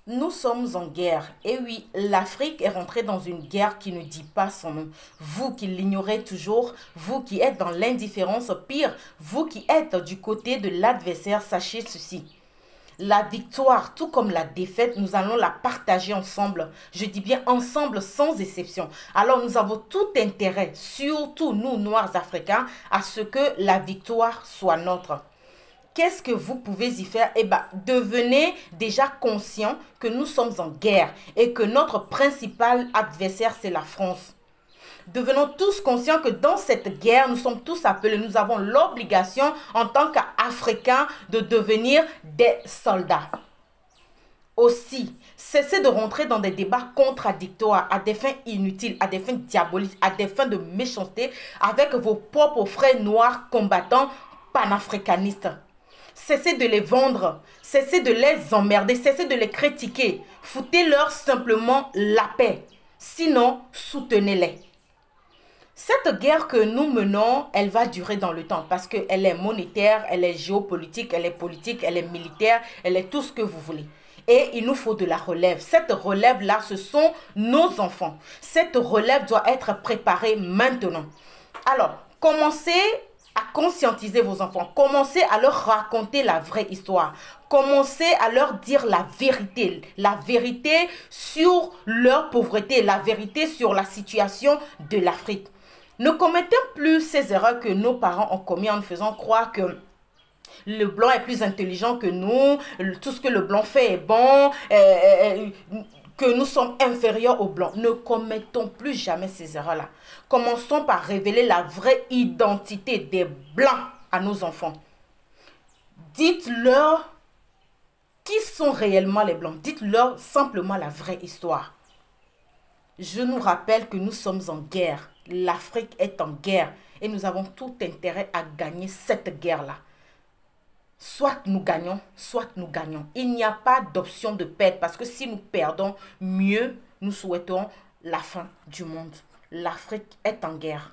Nous sommes en guerre. Et oui, l'Afrique est rentrée dans une guerre qui ne dit pas son nom. Vous qui l'ignorez toujours, vous qui êtes dans l'indifférence, pire, vous qui êtes du côté de l'adversaire, sachez ceci. La victoire, tout comme la défaite, nous allons la partager ensemble. Je dis bien ensemble, sans exception. Alors nous avons tout intérêt, surtout nous, Noirs africains, à ce que la victoire soit nôtre. Qu'est-ce que vous pouvez y faire? Eh bien, devenez déjà conscient que nous sommes en guerre et que notre principal adversaire, c'est la France. Devenons tous conscients que dans cette guerre, nous sommes tous appelés, nous avons l'obligation en tant qu'Africains de devenir des soldats. Aussi, cessez de rentrer dans des débats contradictoires à des fins inutiles, à des fins diaboliques, à des fins de méchanceté avec vos propres frères noirs combattants panafricanistes. Cessez de les vendre, cessez de les emmerder, cessez de les critiquer. Foutez-leur simplement la paix. Sinon, soutenez-les. Cette guerre que nous menons, elle va durer dans le temps parce qu'elle est monétaire, elle est géopolitique, elle est politique, elle est militaire, elle est tout ce que vous voulez. Et il nous faut de la relève. Cette relève-là, ce sont nos enfants. Cette relève doit être préparée maintenant. Alors, commencez à conscientiser vos enfants. Commencez à leur raconter la vraie histoire. Commencez à leur dire la vérité. La vérité sur leur pauvreté. La vérité sur la situation de l'Afrique. Ne commettons plus ces erreurs que nos parents ont commises en nous faisant croire que le blanc est plus intelligent que nous, tout ce que le blanc fait est bon, que nous sommes inférieurs aux blancs. Ne commettons plus jamais ces erreurs-là. Commençons par révéler la vraie identité des blancs à nos enfants. Dites-leur qui sont réellement les blancs. Dites-leur simplement la vraie histoire. Je nous rappelle que nous sommes en guerre. L'Afrique est en guerre et nous avons tout intérêt à gagner cette guerre-là. Soit nous gagnons, soit nous gagnons. Il n'y a pas d'option de perdre parce que si nous perdons, mieux nous souhaitons la fin du monde. L'Afrique est en guerre.